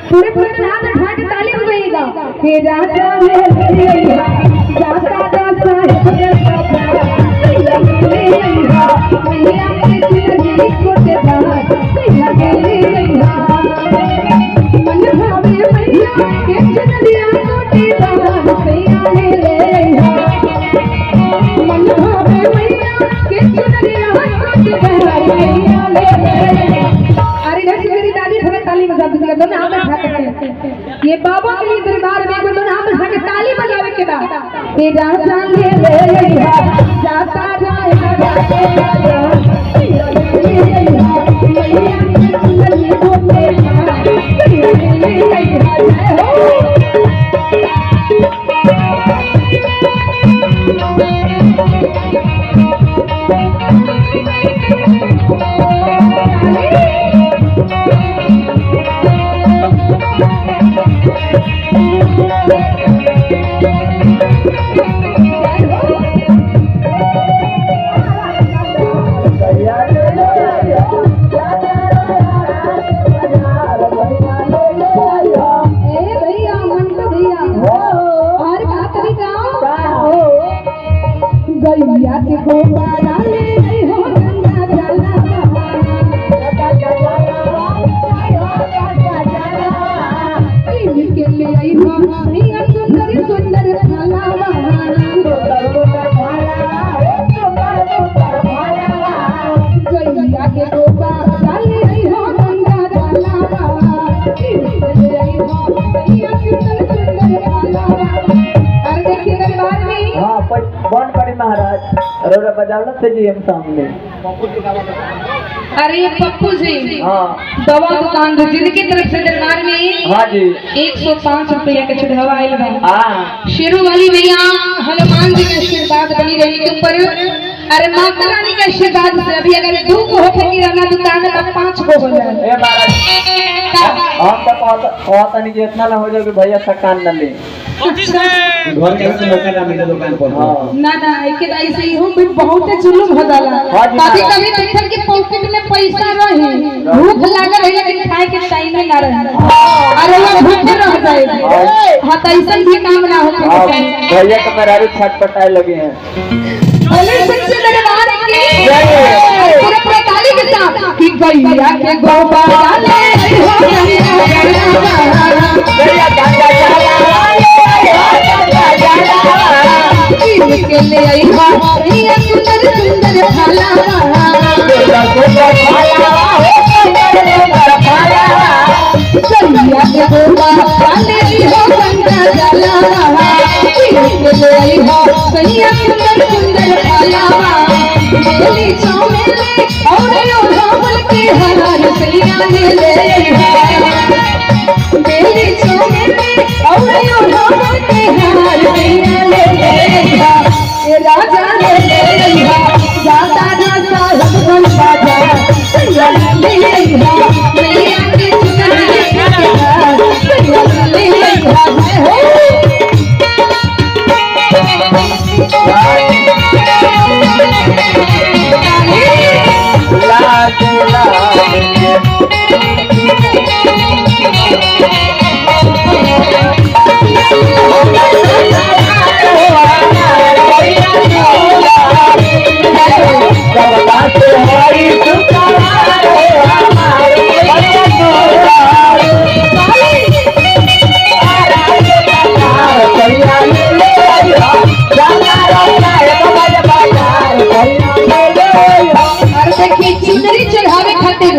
पूरे पूरे नाम उठा के ताली बजाइएगा। हे राजा ले लैया जाता जाता है मैया के जिंदगी छोटे बात मैया के लैया मन भावे मैया के जिंदगी छोटे बात मैया ले लैया मन भावे मैया के जिंदगी छोटे बात मैया ले लैया। अरे नहीं मेरी दादी थोड़ा ताली बजा दीजिएगा। दोनों हाथ उठा के ये बाबा के लिए दरबार में दोनों हाथ उठा के ताली बजावे के बाद ये राजा ले लैया जाता जाएगा जाते जाएगा मैया ले लैया मैया के जिंदगी छोटे बात मैया ले लैया। गैया के गोबारा ले आई हो गंगा जला के ले आई हो मैया सुंदर सुंदर फलावा गैया के गोबारा ले आई हो गंगा जला ले आई हो मैया सुंदर सुंदर फलावा। और देखिए दरबार में कौन करे महाराज रोड़ा बजावला से जी हम सामने। अरे ये पप्पू जी हाँ दवा दुकान जिनकी तरफ से दरबार में हाँ जी 105 रुपया के चढ़ावा आयल बा। हाँ शेरू वाली भैया हनुमान जी का आशीर्वाद बनी रहने के ऊपर। अरे माता रानी का आशीर्वाद से अभी अगर 2 को होके किराना दुकान में 5 को हो जाए। ए महाराज हम तो कहता नहीं कि इतना ना हो जाए कि भैया सकान न ले घर के से मौका ना मिले दुकान पर। ना ना एके दाई से ही हम बहुत जुलुम हो जाला। कभी कभी देखल के पॉकेट में पैसा रहे भूख लागल है लेकिन खाए के टाइम ना रहे अरे वो भूखे रह जाए। हां त ऐसा भी काम ना हो भैया तो मेरा छटपटाए लगे हैं। बोले सच्चे दरबार की पूरे पूरे ताली के साथ कि गैया के गोबारा ले हो गैया गंगा के ले आई हो मैया सुंदर सुंदर फलावा गैया के गोबारा ले हो गंगा जलावा के ले आई हो मैया सुंदर सुंदर फलावा बेली चौमेले और यो रावल के हरार सैया ले ले बेली चौमेले और यो रावल के हरार सैया ले ले ये राजा ले लैया जाता जाता हम बाजा सैया ले लैया मैया के जिंदगी सैया ले लैया हो। चुनरी चढ़ावे खातिर